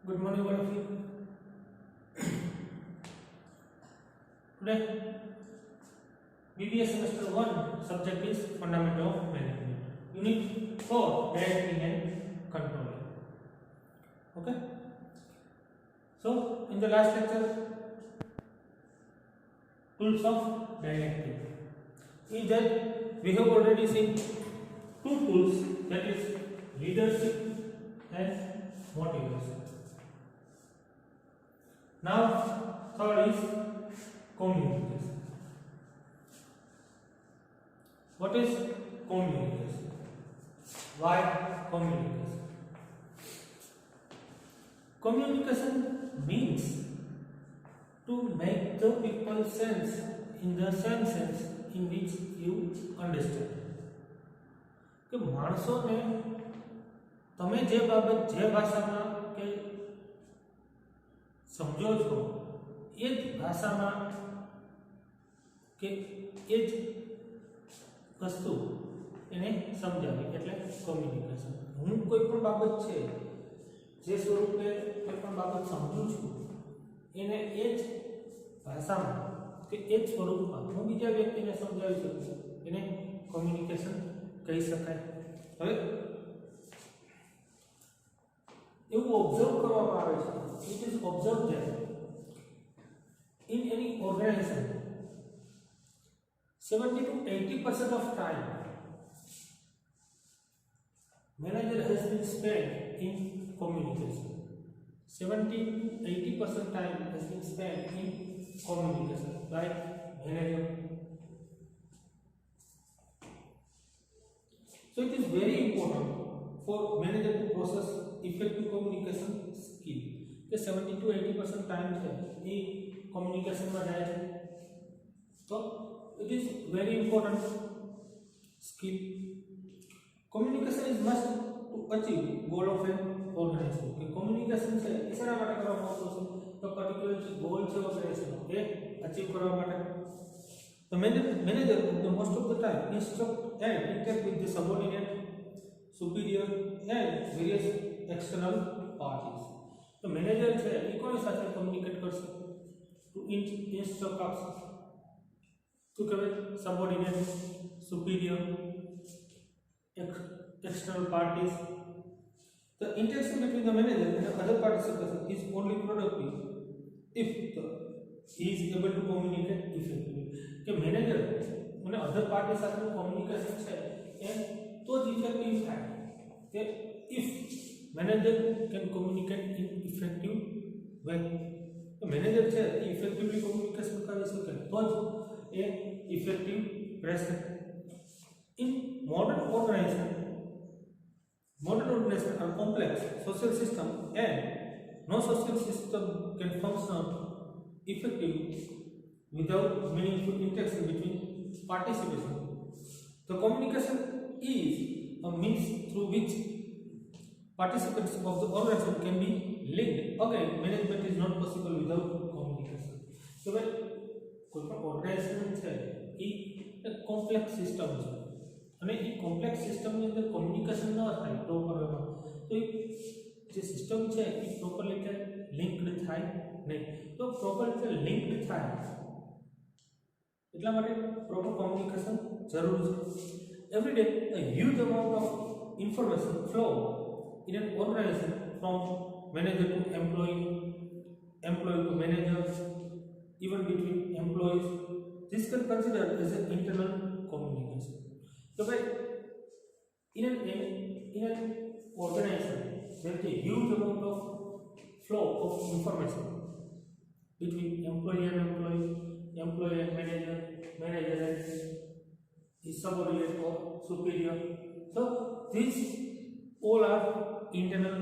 Good morning, all of you. Today, BBA semester 1 subject is Fundamental of Management. Unit 4 Directing and Controlling. Okay. So, in the last lecture, tools of directing. In that, we have already seen two tools, that is leadership and motivation. Now, third is communication. What is communication? Why communication? Communication means to make the people sense in the same sense in which you understand. કે માણસોને તમે જે બાબત જે ભાષામાં કે સમજો છો એ જ ભાષામાં કે એ જ વસ્તુ એને સમજાવી એટલે કોમ્યુનિકેશન. હું કોઈ પણ બાબત છે જે સ્વરૂપે કોઈ પણ બાબત સમજું છું એને એ જ ભાષામાં કે એ જ સ્વરૂપમાં હું બીજા વ્યક્તિને સમજાવી શકું એને કોમ્યુનિકેશન કહી શકાય. હવે એવું ઓબ્ઝર્વ કરવામાં આવે છે, it is observe that in any organization 70 to 80% of time manager has been spent in communication. 70 to 80% time has been spent in communication by manager. So it is very important for manager to process effective communication skill. The 70 to 80% time है ये communication में जाए तो it is very important skill. Communication is must to achieve goal of an organization. कि communication से इस तरह बात करना बहुत है तो particular goal से organization के achieve करना बात है. The manager the most of the time instruct and interact with the subordinate, superior and various external parties. तो मैनेजर છે એ કોની સાથે કોમ્યુનિકેટ કરશે? ટુ ઇન્સ્ટ્રક્ટ આપશે તો કે subordinate, superior, external parties. The interaction between the manager and other participants is only productive if he is able to communicate effectively. કે manager અને અધર પાર્ટી સાથેનું કોમ્યુનિકેશન છે એ તો જ ઇફેક્ટિવ થાય કે if manager can communicate in effective way. तो manager છે એ ઇફેક્ટિવલી કોમ્યુનિકેશન કરી શકે તો જ એ ઇફેક્ટિવ રહેશે. In modern organization are complex social system and no social system can function effectively without meaningful interaction between participants. The communication is a means through which participants of the organization can be linked. Again, management is not possible without communication. So when કોઈ પણ organisation છે એ એક complex system છે અને એ complex સિસ્ટમની અંદર communication ન થાય પ્રોપર વેમાં તો જે સિસ્ટમ છે એ પ્રોપર રીતે લિંક્ડ થાય નહીં. તો પ્રોપર રીતે લિંક્ડ થાય એટલા માટે પ્રોપર કોમ્યુનિકેશન જરૂરી છે. Every day a huge amount of information flow in an organization from manager to employee, employee to manager, even between employees. This can consider as an internal communication. So by in an organization there is a huge amount of flow of information between employee and employee, employee and manager, manager and his subordinate or superior. So these all are internal.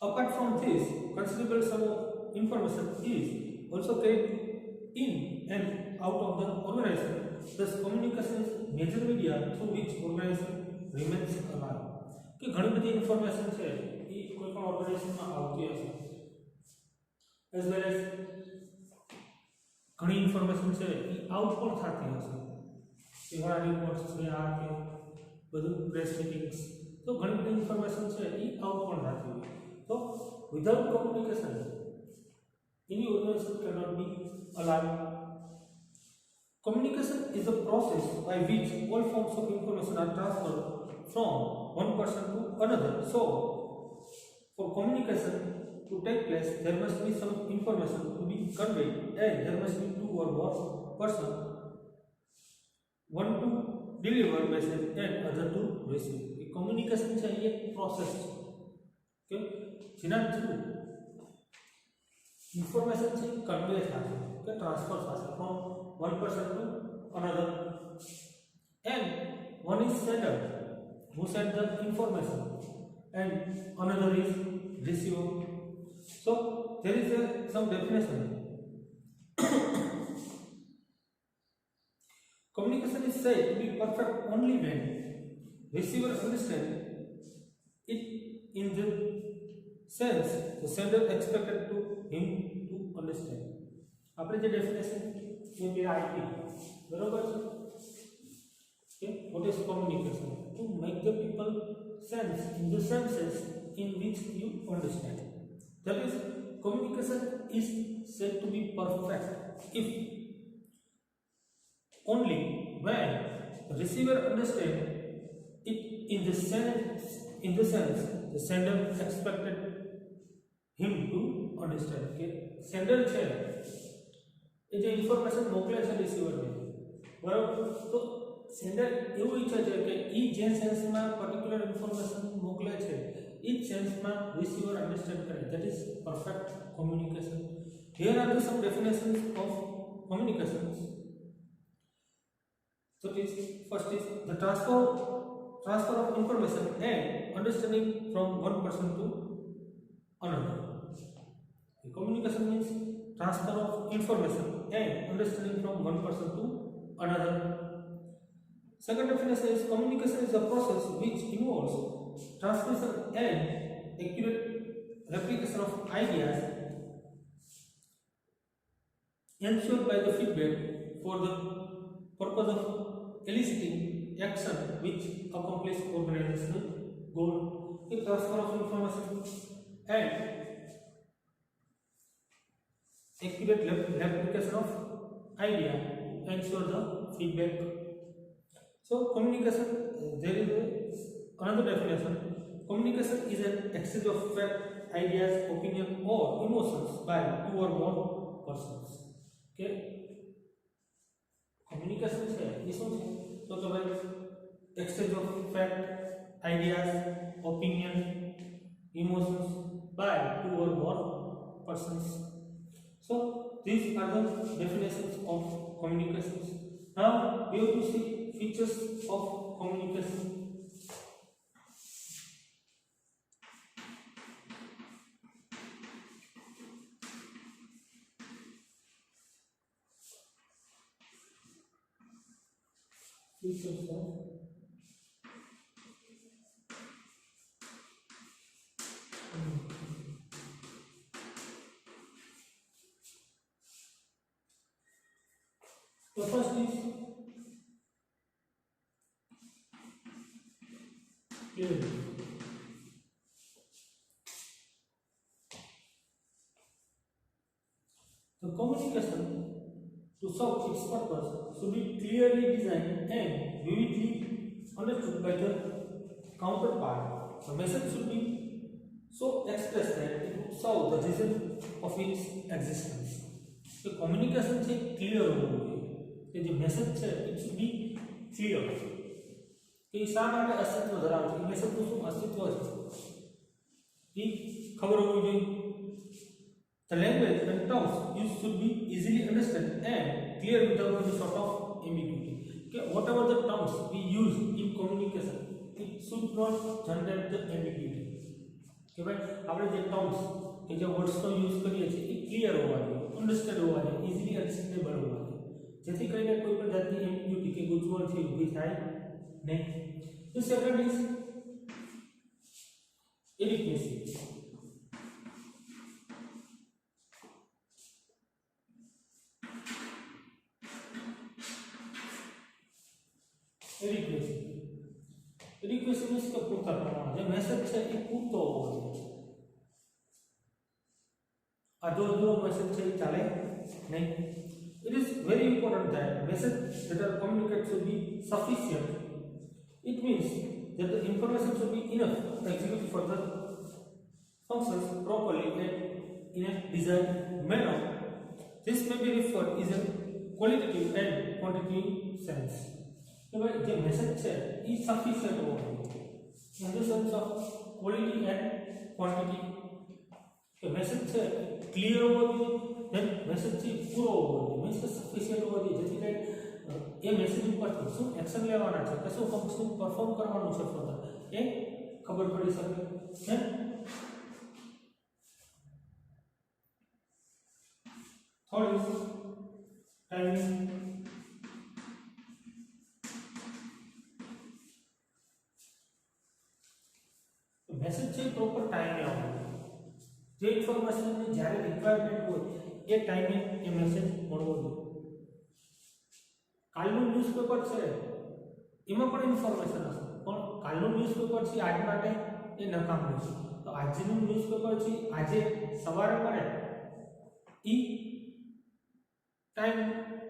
Apart from this, considerable sum of information is also carried in and out of the organization. Thus, communication is major media through which organization remains alive. कि घणी बधी information છે એ કોઈ પણ ઓર્ગેનાઇઝેશનમાં આવતી હશે as well as ઘણી information છે એ આઉટ પણ થતી હશે. એવા રિપોર્ટ્સ છે આ કે બધું પ્રેસ મીટિંગ્સ તો ઘણી બધી ઇન્ફોર્મેશન છે એ આઉટ પણ થતી હોય without communication any organization cannot be alive. Communication is a process by which all forms of information are transferred from one person to another. So for communication to take place, there must be some information to be conveyed, and there must be two or more persons, one to deliver message and other to receive. Communication છે એ process છે કે જેના through information છે convey થશે કે transfer થશે from one person to another, and one is sender who send the information and another is receiver. So there is some definition. Communication is said to be perfect only when receiver understands it in the sense the sender expected to him to understand. આપણે જે definition એ બે IP બરોબર છે કે what is communication? To make the people sense in the senses in which you understand. That is, communication is said to be perfect if only when the receiver understands it in the sense the sender expected him to understand. કે sender છે એ જે information મોકલે છે રિસીવરને બરાબર, તો sender એવું ઈચ્છે છે કે એ જે સેન્સમાં પર્ટિક્યુલર ઇન્ફોર્મેશન મોકલે છે એ જ સેન્સમાં રિસીવર અન્ડરસ્ટેન્ડ કરે. That is perfect communication. Here are some definitions of communication. So first is the transfer of information and understanding from one person to another. The communication means transfer of information and understanding from one person to another. Second definition is communication is a process which involves transmission and accurate replication of ideas ensured by the feedback for the purpose of eliciting action which accomplish organizational goal. The transfer of information and accurate replication of idea ensure the feedback. So communication, there is another definition. Communication is an exchange of fact, ideas, opinion or emotions by two or more persons. Okay, communication છે એ શું છે તો કે ભાઈ exchange of fact, ideas, opinion, emotions by two or more persons. So these are the definitions of communications. Now we have to see features of communication. Features of the first is clarity. The communication to serve its purpose should be clearly designed and vividly understood by the counterpart. The message should be so expressed that it would serve the reason of its existence. The communication છે clear હોવું જોઈએ કે જે message છે it should be clear કે શા માટે અસ્તિત્વ ધરાવે છે, એ મેસેજનું શું અસ્તિત્વ છે એ ખબર હોવી જોઈએ. The language and terms used should be easily understood and clear without any sort of ambiguity. Okay, whatever the terms we use in communication, it should not generate the ambiguity. Okay, ભાઈ આપણે જે terms કે જે વર્ડ્સનો use કરીએ છીએ એ clear હોવા જોઈએ, understand હોવા જોઈએ, ઇઝીલી અંડરસ્ટેન્ડેબલ હોવા જોઈએ, જેથી કરીને કોઈ પણ જાતની એમ્બિગ્યુટી કે ગૂંચવણથી ઊભી થાય નહીં. The second is adequacy. Adequacy means કે પૂરતા પ્રમાણમાં જે મેસેજ છે એ પૂરતો હોવો જોઈએ. આધો અધૂરો મેસેજ છે એ ચાલે નહીં. It is very important that message that are communicated should be sufficient. It means that the information should be enough to execute further functions properly and in a desired manner. This may be referred as a qualitative and quantitative sense. So, the message છે એ sufficient હોવો જોઈએ in the sense of quality and quantity. The message છે clear હોવો જોઈએ, then message છે પૂરો હોવો જોઈએ, means કે sufficient હોવો જોઈએ જેથી કરીને એ મેસેજ ઉપરથી શું એક્શન લેવાના છે કે શું ફંક્શન પરફોર્મ કરવાનું છે ફર્ધર એ ખબર પડી શકે છે. Third is timing. મેસેજ છે પ્રોપર ટાઈમે આવવો, જે ઇન્ફોર્મેશનની જ્યારે રિક્વાયરમેન્ટ હોય એ ટાઈમે એ મેસેજ મળવો જોઈએ. કાલનું ન્યૂઝપેપર છે એમાં પણ ઇન્ફોર્મેશન હશે, પણ કાલનું ન્યૂઝપેપર છે આજ માટે એ નકામું છે. તો આજનું ન્યૂઝપેપર છે આજે સવારે મળે એ ટાઈમ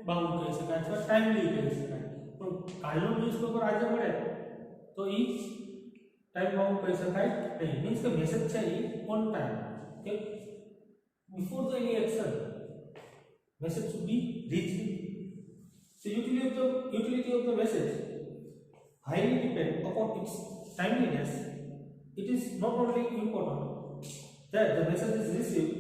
બાઉન્ડ કહી શકાય અથવા ટાઈમલી કહી શકાય, પણ કાલનું ન્યૂઝપેપર આજે મળે તો એ ટાઈમ બાઉન્ડ કહી શકાય નહીં. મીન્સ કે મેસેજ છે એ ઓન ટાઈમ કે before the any action message should be reach. The utility of the message highly depend upon its timeliness. It is not only important that the message is received,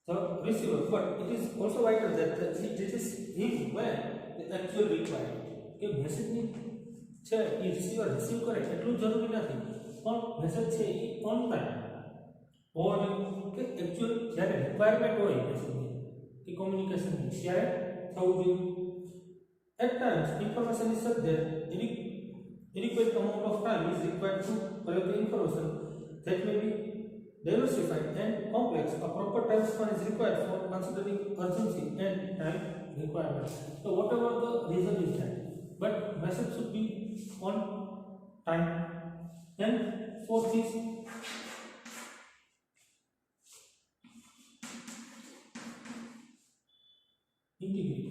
the receiver, but it is also vital that it reaches him when the actual required. કે message ની છે એ receiver receive કરે એટલું જરૂરી નથી, પણ message છે એ ઓન ટાઈમ હોવો જોઈએ કે એકચ્યુઅલ જ્યારે રિક્વાયરમેન્ટ હોય મેસેજની કે કોમ્યુનિકેશનની ત્યારે થવું જોઈએ. At times, information is such that adequate amount of time is required to collect the information that may be diversified and complex. A proper time span is required for considering urgency and time requirements. So, whatever the reason is that, but message should be on time. Then, fourth is integrity.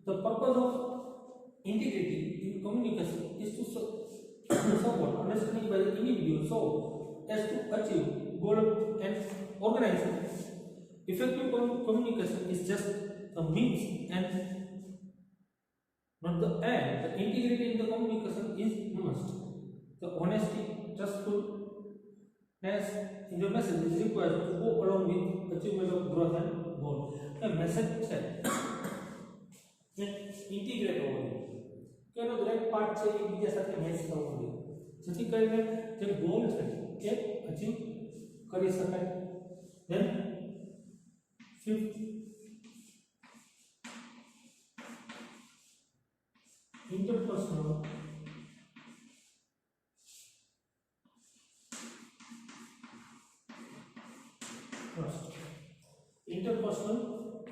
The purpose of integrity in communication is to support understanding by the individual so as to achieve goal and organization. Effective communication is just a means and not the end. The integrity in the communication is must. The honesty, trustfulness in the message is required to go along with achievement of growth and goal. The message છે integrate હોવો જોઈએ કે એનો દરેક part છે એ બીજા સાથે match થવો જોઈએ જેથી કરીને જે ગોલ છે એ અચીવ કરી શકાય. Then fifth interpersonal trust. Interpersonal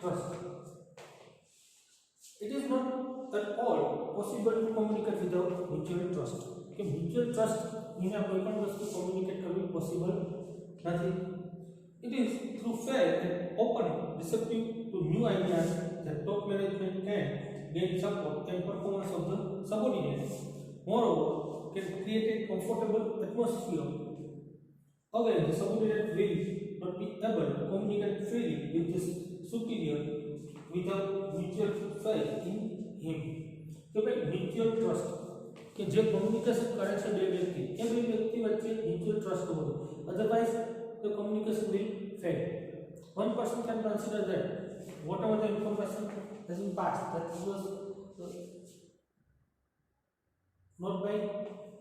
trust. It is not at all possible to communicate without mutual trust. કે mutual trust વિના કોઈ પણ વસ્તુ communicate કરવી possible નથી. It is through fair and open receptive to new ideas that top management can gain support and performance of the subordinates. Moreover, can create a comfortable atmosphere. Again, the subordinate will not be able to communicate freely with the superior without mutual faith in him. તો ભાઈ mutual trust કે જે communication કરે છે બે વ્યક્તિ એ બે વ્યક્તિ વચ્ચે mutual trust હોવો જોઈએ, otherwise the communication will fail. One person can consider that whatever the information has been passed that was not by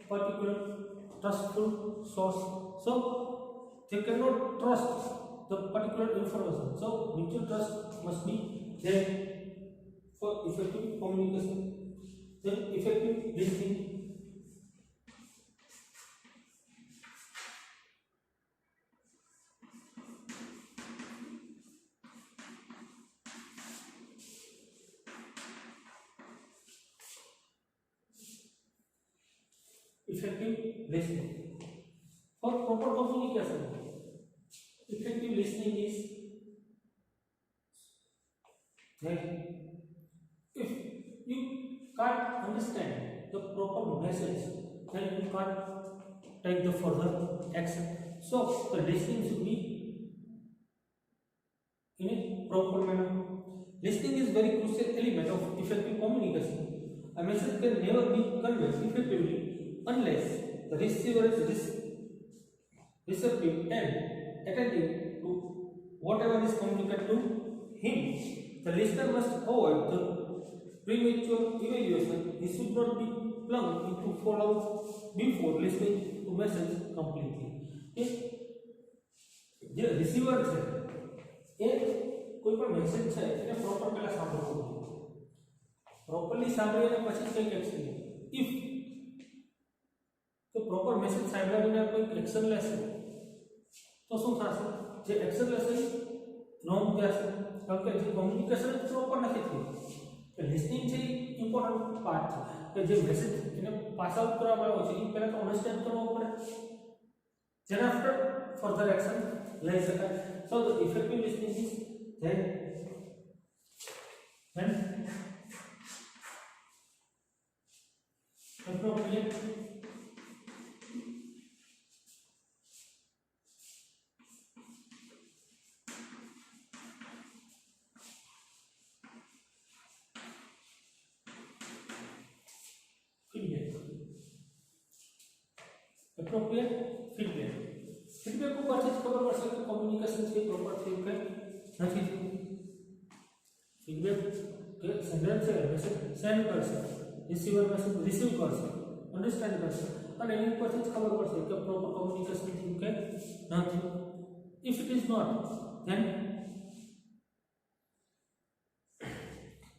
particular trustful source, so they cannot trust the particular information. So mutual trust must be there for effective communication. Then effective listening. effective listening. For proper communication, effective listening is that if you can't understand the proper message, then you can't take the further action. So the listening should be in a proper manner. Listening is very crucial element of effective communication. A message can never be conveyed effectively unless the receiver is receptive and attentive to whatever is communicated to him. The listener must avoid the premature evaluation. He should not be plunged into follow before listening to message completely. જે receiver છે એ કોઈ પણ message છે એને proper પહેલા સાંભળવું જોઈએ, properly સાંભળીને પછી કંઈક એક્શન લે. ઇફ તો પ્રોપર મેસેજ સાંભળ્યા વિના કોઈ એક્શન લેશે તો શું થશે? જે એક્શન લેશે રોંગ થશે, કારણ કે જે કોમ્યુનિકેશન પ્રોપર નથી થયું. લિસનિંગ છે ઇમ્પોર્ટન્ટ પાર્ટ છે કે જે મેસેજ એને પાસ આઉટ કરવામાં આવ્યો છે એ પહેલાં તો અન્ડરસ્ટેન્ડ કરવો પડે, then after further action લઈ શકાય. So the effective listening is then appropriate appropriate feedback. Feedback ઉપરથી જ ખબર પડશે કે કોમ્યુનિકેશન છે પ્રોપર થયું કે નથી થયું. ફીડબેક કે સેન્ડર છે મેસેજ સેન્ડ કરશે, રિસીવર મેસેજ રિસીવ કરશે, અન્ડરસ્ટેન્ડ કરશે અને એની ઉપરથી જ ખબર પડશે કે પ્રોપર કોમ્યુનિકેશન થયું કે ન થયું. If it is not then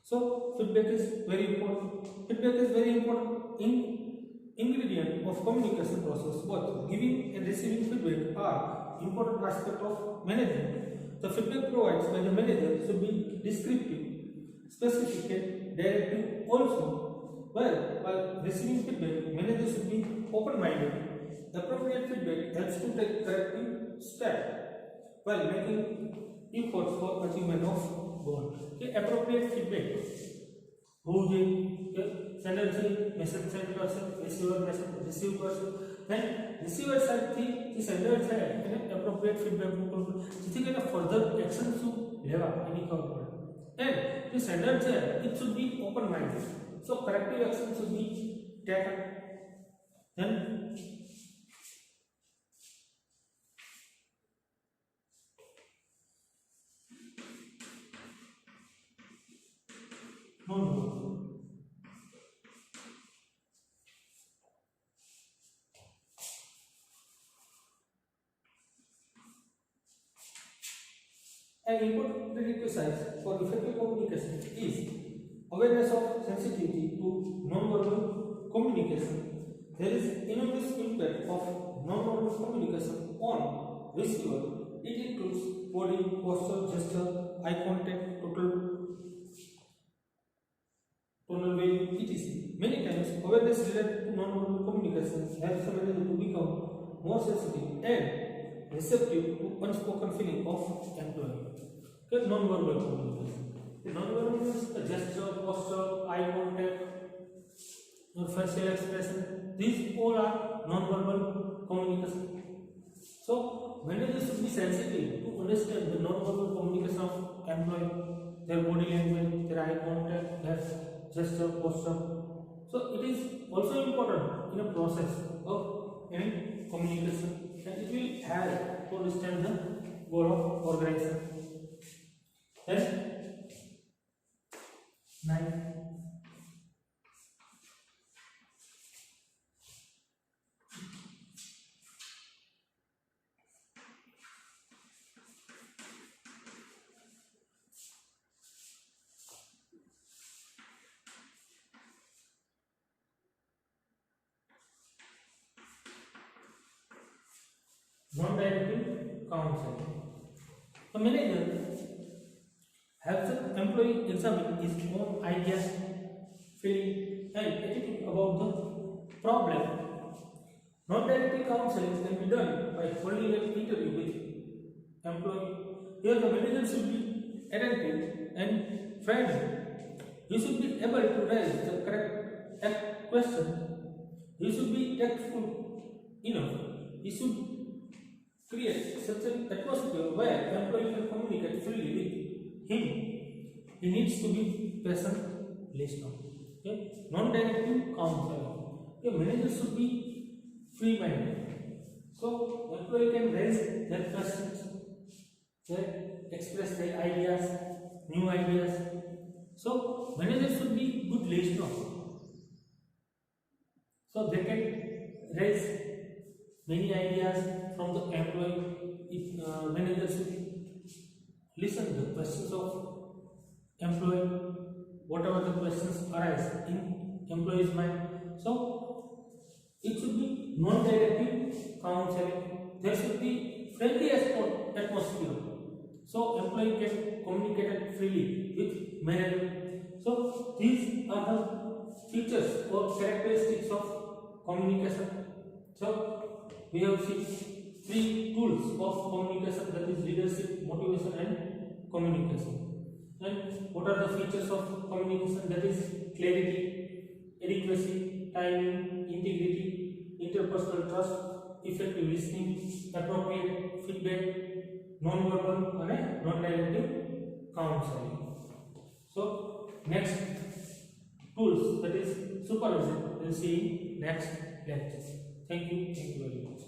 so feedback is very important. Feedback is very important in ingredient of communication process. Both giving and receiving feedback are important aspect of management. The feedback provided by the manager should be descriptive, specific and directive also. While receiving feedback, manager should be open-minded. Appropriate feedback helps to take corrective steps while making efforts for achievement of goal. Okay, appropriate feedback હોવું જોઈએ કે sender છે message send કરશે, receiver message receive કરશે, then receiver સાઈડથી જે sender છે એને એપ્રોપ્રિએટ ફીડબેક મોકલવું જેથી કરીને ફર્ધર એક્શન શું લેવા એની ખબર પડે. એન્ડ જે સેન્ડર છે it should be open minded, so corrective action should be taken. then an important prerequisite for effective communication is awareness of sensitivity to non-verbal communication. There is enormous impact of non-verbal communication on receiver. It includes body, posture, gesture, eye contact, tonal value, etc. Many times, awareness related to non-verbal communication helps the manager to become more sensitive and receptive to unspoken feeling of employee. Okay, non-verbal communication. The non-verbal means gesture, posture, eye contact, facial expression. These all are non-verbal communication. So, managers should be sensitive to understand the non-verbal communication of employee, their body language, their eye contact, their gesture, posture. So, it is also important in a process of any communication, and it will help to understand the goal of organization. Then 9. Non-directive counsel. The manager helps the employee examine his own ideas, feeling, and attitude about the problem Non-directive counseling can be done by holding an interview with employee. Here the manager should be attentive and friendly. He should be able to raise the correct question. He should be tactful enough. He should create such an atmosphere where employee can communicate freely with him. He needs to be patient listener. Okay? Non-directive counseling. A manager should be free-minded. So employee can raise their questions, they express their ideas, new ideas. So manager should be good listener. So they can raise many ideas from the employee. If manager should listen to the questions of employee, whatever the questions arise in employee's mind. So it should be non-directive counseling. There should be friendly atmosphere. So employee can communicate freely with manager. So these are the features or characteristics of communication. So we have seen three tools of communication, that is leadership, motivation and communication. And what are the features of communication? That is clarity, adequacy, timing, integrity, interpersonal trust, effective listening, appropriate feedback, non-verbal and non-directive counseling. So next tools, that is supervision, we will see in next lecture. Thank you very much.